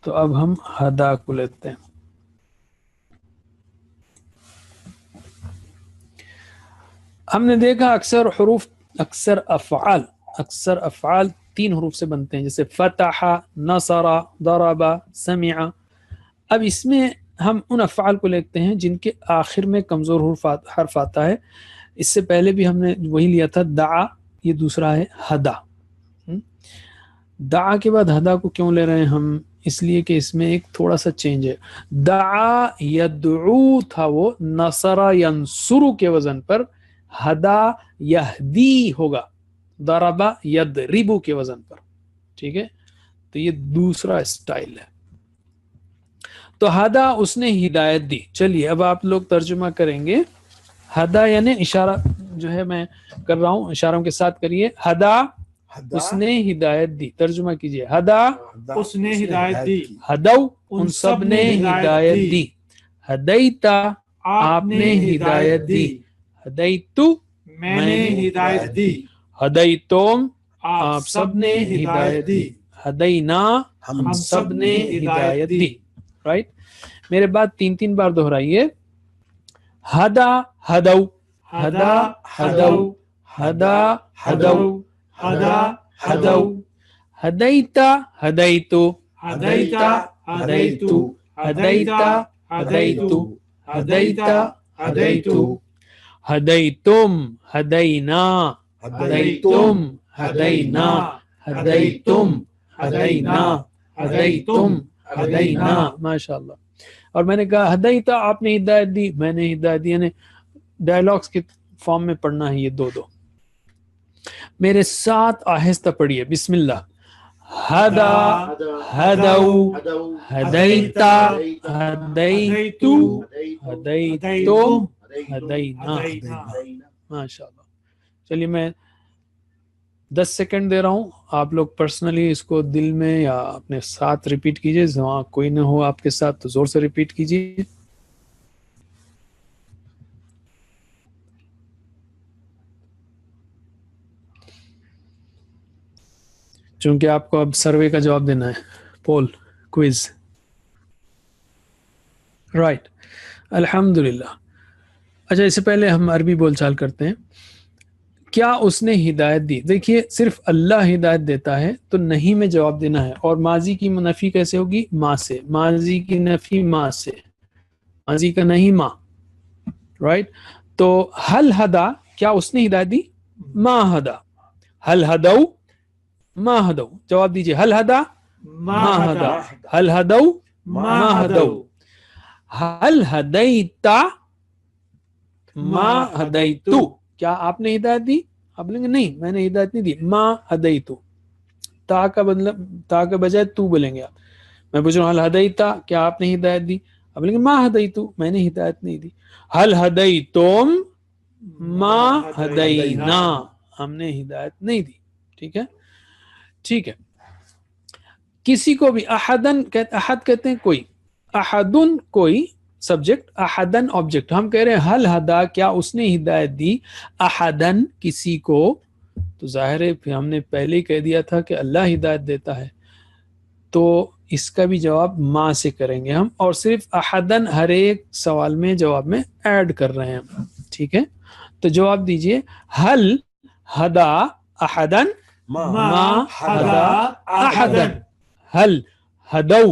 تو اب ہم ہدا کو لیتے ہیں. ہم نے دیکھا اکثر افعال 3 حروف سے بنتے ہیں، جیسے فتح، نصر، ضرب، سمع. اب اس میں ہم ان افعال کو لیتے ہیں جن کے آخر میں کمزور حرف آتا ہے. اس سے پہلے بھی ہم نے وہی لیا تھا دعا، یہ دوسرا ہے ہدا. دعا کے بعد ہدا کو کیوں لے رہے ہیں ہم؟ اس لیے کہ اس میں ایک تھوڑا سا چینج ہے. دعا یدعو تھا وہ نصر ینصر کے وزن پر، ہدا یہدی ہوگا ضرب یضرب کے وزن پر. ٹھیک ہے، تو یہ دوسرا اسٹائل ہے. تو ہدا اس نے ہدایت دی. چلیے اب آپ لوگ ترجمہ کریں گے. ہدا یعنی اشارہ جو ہے میں کر رہا ہوں، اشاروں کے ساتھ کریے. ہدا اس نے ہدایت دی. ترجمہ کیجئے. ہدا اس نے ہدایت دی. ہدو ان سب نے ہدایت دی. ہدیتا آپ نے ہدایت دی. ہدیتو میں نے ہدایت دی. ہدیتم آپ سب نے ہدایت دی. ہدینا ہم سب نے ہدایت دی. رائٹ، میرے بعد 3 بار دہرائیے. ہدا ہدو، ہدا ہدو، ہدا ہدو، ہدا ہدو، ہدیتا ہدیتو، ہدیتا ہدیتو، ہدیتا ہدیتو، ہدیتا ہدیتو، ہدیتو، ہدیتم ہدینا، ہدیتم ہدینا، ہدیتم ہدینا، ہدیتم ہدینا. ماشاء اللہ. اور میں نے کہا ہدیتا آپ نے ہدایت دی، میں نے ہدایت دی، یعنی ڈائلاگس کے فارم میں پڑھنا ہے یہ دو. میرے ساتھ آہستہ پڑھیے. بسم اللہ. ہدا ہدو، ہدیتا ہدیتو، ہدیتم ہدینا. ماشاء اللہ. چلیے میں 10 سیکنڈ دے رہا ہوں، آپ لوگ پرسنلی اس کو دل میں یا اپنے ساتھ ریپیٹ کیجئے. وہاں کوئی نہ ہو آپ کے ساتھ تو زور سے ریپیٹ کیجئے. چونکہ آپ کو اب سروے کا جواب دینا ہے، پول کوئز. رائٹ، الحمدللہ. اچھا اس سے پہلے ہم عربی بول چال کرتے ہیں. کیا اس نے ہدایت دی؟ دیکھیے صرف اللہ ہدایت دیتا ہے تو نہیں میں جواب دینا ہے. اور ماضی کی نفی کیسے ہوگی؟ ما سے. ماضی کی نفی ما سے، ماضی کا نہیں ما. رائٹ. تو حل ہدا، کیا اس نے ہدایت دی؟ ما ہدا. حل ہدو ما ہدو. جواب دیجئے. حل ہدا ما ہدا، حل ہدو ما ہدو، حل ہدیتا ما ہدیتو. کیا آپ نے ہدایت دی؟ آپ بولیں گے نہیں میں نے ہدایت نہیں دی. ما ہدیتو، تا کا مطلب تا کے بجائے تو بولیں گے آپ. میں پوچھ رہا ہوں حل ہدیتا، کیا آپ نے ہدایت دی؟ آپ بولیں گے ما ہدیتو، میں نے ہدایت نہیں دی. حل ہدیتم ما ہدینا، ہم نے ہدایت نہیں دی. ٹھیک ہے، ٹھیک ہے. کسی کو بھی احدن، احد کہتے ہیں کوئی، احدن کوئی سبجیکٹ، احدن آبجیکٹ. ہم کہہ رہے ہیں حل ہدا، کیا اس نے ہدایت دی احدن کسی کو. تو ظاہر ہے پھر ہم نے پہلے ہی کہہ دیا تھا کہ اللہ ہدایت دیتا ہے، تو اس کا بھی جواب ما سے کریں گے ہم. اور صرف احدن ہر ایک سوال میں جواب میں ایڈ کر رہے ہیں. ٹھیک ہے، تو جواب دیجئے. حل ہدا احدن ما ہدا احدن. حل ہدو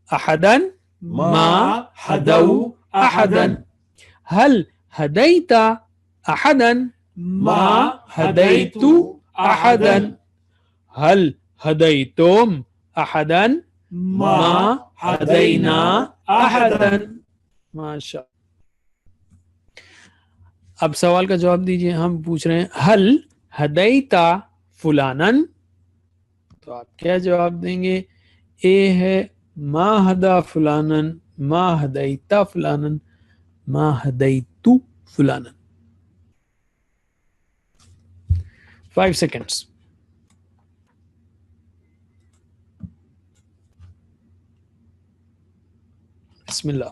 احدن ما ہدو احدن. حل ہدیتا احدن ما ہدیتو احدن. حل ہدیتم احدن ما ہدینا احدن. ماشاء. اب سوال کا جواب دیجئے. ہم پوچھ رہے ہیں حل ہدیتا فلانن، تو آپ کیا جواب دیں گے؟ اے ہے ما ہدا فلانن، ما ہدیتا فلانن، ما ہدیتو فلانن. 5 seconds. بسم اللہ.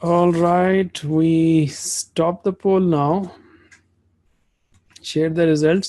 All right, we stop the poll now. Share the results.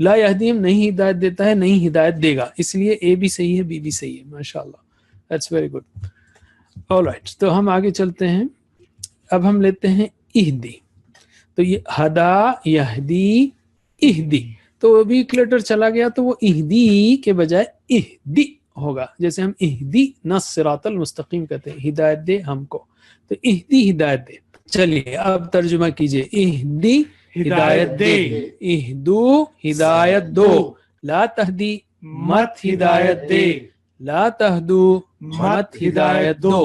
لا یہدیم نہیں ہدایت دیتا ہے نہیں ہدایت دے گا، اس لیے اے بھی صحیح ہے بی بھی صحیح ہے. ماشاء اللہ، دیٹس ویری گڈ. آلرائٹ، تو ہم آگے چلتے ہیں. اب ہم لیتے ہیں اہدی. تو یہ ہدا یہدی اہدی، تو ابھی ایک لیٹر چلا گیا تو وہ اہدی کے بجائے اہدی ہوگا. جیسے ہم اہدی الصراط المستقیم کہتے ہیں، ہدایت دے ہم کو، تو اہدی ہدایت دے. چلیے اب ترجمہ کیجئے. اہدی ہدایت دے، اہدو ہدایت دو، لا تہدی مت ہدایت دے، لا تہدو مت ہدایت دو.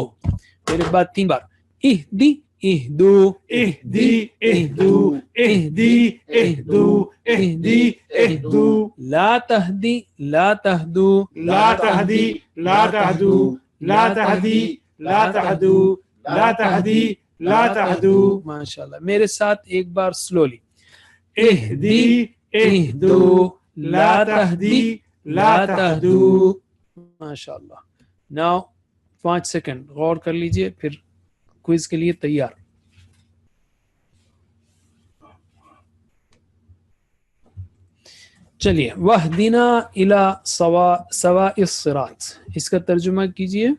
میرے بعد 3 بار اہدی اہدو اهدي اهدو اهدي اهدو اهدي اهدو لا تہدی لا تہدو لا تهدي لا تهدو لا تهدي لا تهدو لا تهدي لا تهدو. ماشاء اللہ. میرے ساتھ ایک بار سلولی. اهدي اهدو لا تهدي لا تهدو. ماشاء اللہ. ناؤ 5 سیکنڈ غور کر لیجئے، پھر کوئز کے لیے تیار. چلیے. وَاهْدِنَا إِلَى سَوَاءِ الصِّرَاطِ، اس کا ترجمہ کیجئے.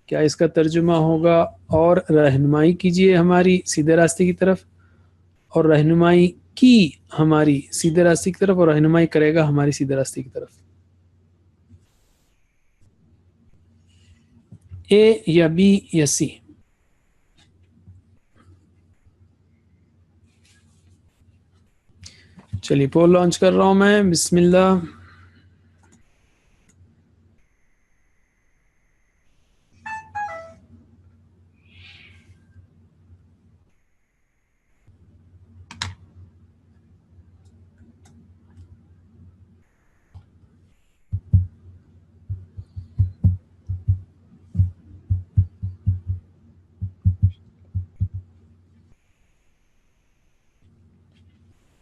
کیا اس کا ترجمہ ہوگا اور رہنمائی کیجئے ہماری سیدھے راستے کی طرف، اور رہنمائی کی ہماری سیدھے راستے کی طرف، اور رہنمائی کرے گا ہماری سیدھے راستے کی طرف. اے یا بی یا سی؟ چلیے پول لانچ کر رہا ہوں میں. بسم اللہ.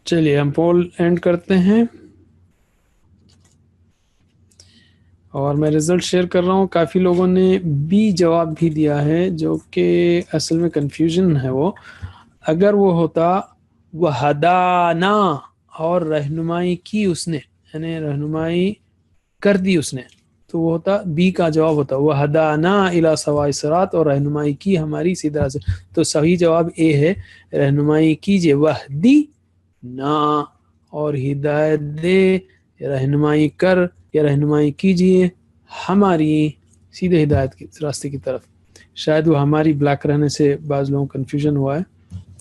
چلیے ہم پول اینڈ کرتے ہیں، اور میں رزلٹ شیئر کر رہا ہوں. کافی لوگوں نے بی جواب بھی دیا ہے، جو کہ اصل میں کنفیوژن ہے. وہ اگر وہ ہوتا وہ ہدانا اور رہنمائی کی اس نے، یعنی رہنمائی کر دی اس نے، تو وہ ہوتا بی کا جواب ہوتا وہ ہدانا الی سواء الصراط، اور رہنمائی کی ہماری سیدھا سے. تو صحیح جواب اے ہے، رہنمائی کیجئے. وہدی نا، اور ہدایت دے، رہنمائی کر یا رہنمائی کیجئے ہماری سیدھے ہدایت کی راستے کی طرف. شاید وہ ہماری بلیک رہنے سے بعض لوگوں کو کنفیوژن ہوا ہے.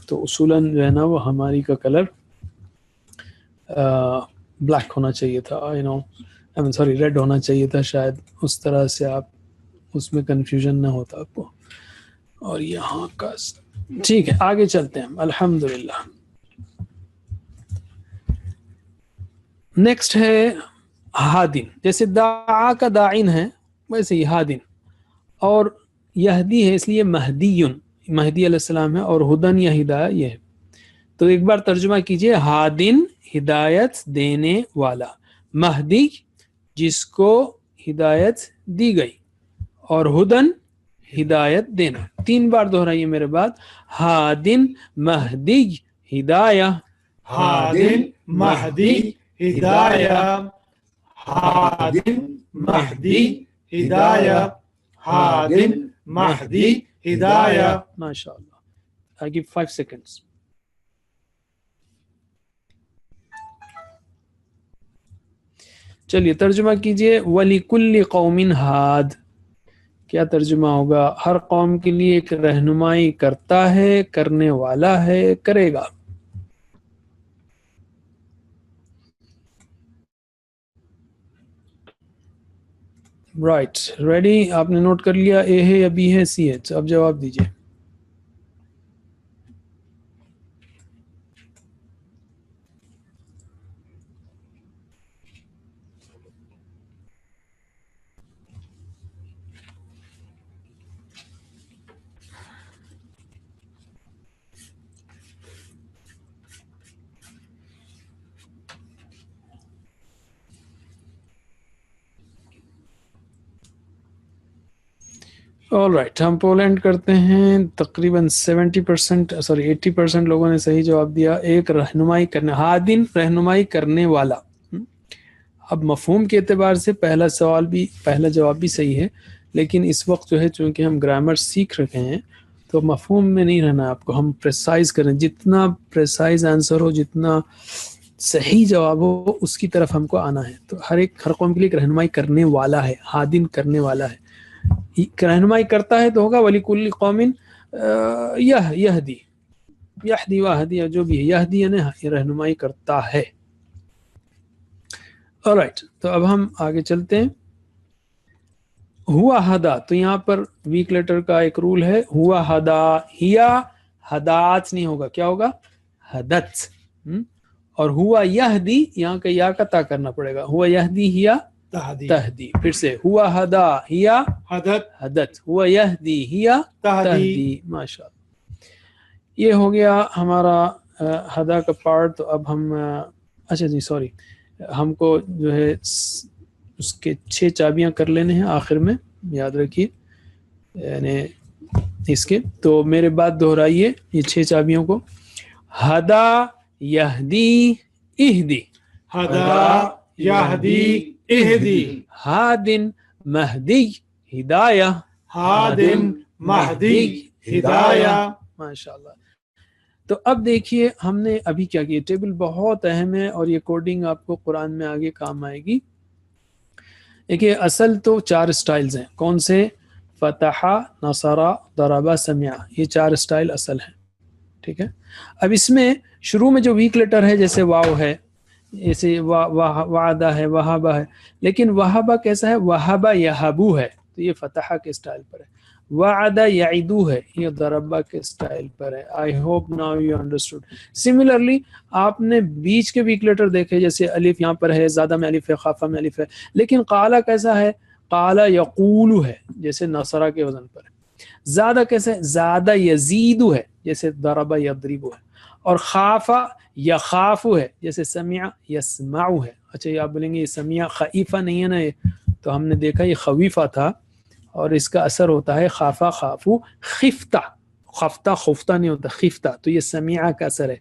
تو اصولاً جو ہے نا وہ ہماری کا کلر بلیک ہونا چاہیے تھا، سوری ریڈ ہونا چاہیے تھا. شاید اس طرح سے آپ اس میں کنفیوژن نہ ہوتا آپ کو. اور یہاں کا ٹھیک ہے، آگے چلتے ہیں. الحمدللہ. نیکسٹ ہے ہادن. جیسے دعا کا داعن ہے ویسے ہی ہادن، اور یہدی ہے اس لیے مہدیون، مہدی علیہ السلام ہے، اور ہدن یا ہدایہ یہ ہے. تو ایک بار ترجمہ کیجئے. ہادن ہدایت دینے والا، مہدی جس کو ہدایت دی گئی، اور ہدن ہدایت دینا. 3 بار دہرائیے میرے بعد. ہادن مہدی ہدایہ، هادن مهدي هداية هادن مهدي هداية هادن مهدي هداية. ماشاء اللہ. I give 5 seconds. چلیے ترجمہ کیجئے. وَلِكُلِّ قَوْمٍ ہاد، کیا ترجمہ ہوگا؟ ہر قوم کے لیے ایک رہنمائی کرتا ہے، کرنے والا ہے، کرے گا. Right, ready? آپ نے نوٹ کر لیا اے ہے یا بی ہے سی ہے؟ اب جواب دیجئے. آل رائٹ، ہم پولینڈ کرتے ہیں. تقریباً 80% لوگوں نے صحیح جواب دیا. ایک رہنمائی کرنے، ہادن رہنمائی کرنے والا. اب مفہوم کے اعتبار سے پہلا جواب بھی صحیح ہے، لیکن اس وقت جو ہے چونکہ ہم گرامر سیکھ رکھے ہیں تو مفہوم میں نہیں رہنا آپ کو. ہم پریسائز کریں، جتنا پریسائز آنسر ہو، جتنا صحیح جواب ہو، اس کی طرف ہم کو آنا ہے. تو ہر قوم کے لیے ایک رہنمائی کرنے والا ہے، ہادن کرنے والا ہے. رہنمائی کرتا ہے تو ہوگا وَلِكُلِّ قَوْمٍ یہدی واہدی، جو بھی ہے یہدی یعنی رہنمائی کرتا ہے. alright، تو اب ہم آگے چلتے ہیں. ہوا ہدا، تو یہاں پر ویک لیٹر کا ایک رول ہے. ہوا ہدا، ہیا ہدات نہیں ہوگا، کیا ہوگا؟ ہدت. اور ہوا یہدی، یہاں کا یا کا تا کرنا پڑے گا. ہوا یہدی ہیا تہدی. پھر سے ہوا ہدا ہیا ہدت، ہوا یہدی ہیا تہدی. ماشاء اللہ، یہ ہو گیا ہمارا ہدا کا پارٹ. تو اب ہم اچھا جی سوری، ہم کو جو ہے اس کے 6 چابیاں کر لینے ہیں آخر میں، یاد رکھیے. یعنی اس کے تو میرے بعد دہرائیے یہ 6 چابیوں کو. ہدا یہدی اہدی، ہدا یہدی اہدی، ہادن مہدی ہدایہ، ہادن مہدی ہدایہ. ماشاء اللہ. تو اب دیکھیے ہم نے ابھی کیا کیا. ٹیبل بہت اہم ہے اور یہ کوڈنگ آپ کو قرآن میں آگے کام آئے گی. دیکھیے اصل تو 4 سٹائلز ہیں. کون سے؟ فتح، نصر، ضرب، سمع. یہ 4 سٹائل اصل ہیں. ٹھیک ہے. اب اس میں شروع میں جو ویک لیٹر ہے جیسے واو ہے، جیسے وعدہ ہے، وہابہ ہے. لیکن وہابہ کیسا ہے؟ وہابہ یہبو ہے، تو یہ فتح کے سٹائل پر ہے. وعدہ یعدو ہے، یہ ضربہ کے سٹائل پر ہے. I hope now you understood. Similarly آپ نے بیچ کے ویک لیٹر دیکھے، جیسے الف یہاں پر ہے، زادہ میں الف ہے، خافہ میں الف ہے. لیکن قالا کیسا ہے؟ قالا یقول ہے، جیسے نصرہ کے وزن پر ہے. زادہ کیسے؟ زادہ یزیدو ہے، جیسے ضربہ یضربو ہے. اور خافہ یخافو ہے، جیسے سمع یسمعو ہے. اچھا یہ آپ بولیں گے یہ سمع خیفہ نہیں ہے نا، یہ تو ہم نے دیکھا یہ خویفہ تھا اور اس کا اثر ہوتا ہے خافہ خافو خفتہ. خفتہ خفتہ نہیں ہوتا، خفتہ. تو یہ سمیعہ کا اثر ہے،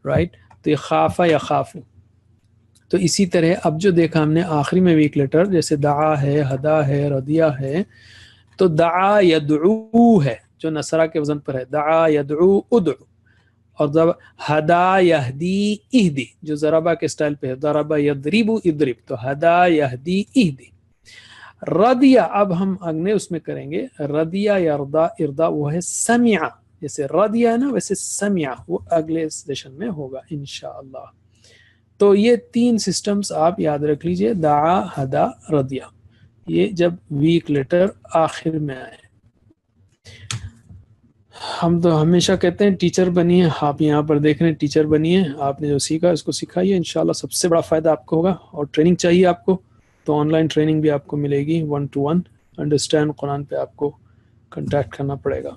رائٹ. تو یہ خافہ یا خافو. تو اسی طرح اب جو دیکھا ہم نے آخری میں ویک لیٹر، جیسے دعا ہے، ہدا ہے، ردیہ ہے. تو دعا یدعو ہے جو نصرہ کے وزن پر ہے، دعا یدعو ادعو. اور ہدا یہدی اہدی جو ضربہ کے سٹائل پہ ہے، ضربہ یضرب اضرب. تو ہدا یہدی اہدی. ردیہ اب ہم اگنے اس میں کریں گے. ردیہ یردا اردا وہ ہے سمع. جیسے ردیہ ہے نا ویسے سمع، وہ اگلے سیشن میں ہوگا انشاءاللہ. تو یہ 3 سسٹمز آپ یاد رکھ لیجئے، دعا، ہدا، ردیہ. یہ جب ویک لیٹر آخر میں آئے. ہم تو ہمیشہ کہتے ہیں ٹیچر بنیے. آپ یہاں پر دیکھ رہے ہیں ٹیچر بنیے. آپ نے جو سیکھا اس کو سکھائیے، انشاءاللہ سب سے بڑا فائدہ آپ کو ہوگا. اور ٹریننگ چاہیے آپ کو تو آن لائن ٹریننگ بھی آپ کو ملے گی 1 to 1. انڈرسٹینڈ قرآن پہ آپ کو کنٹیکٹ کرنا پڑے گا.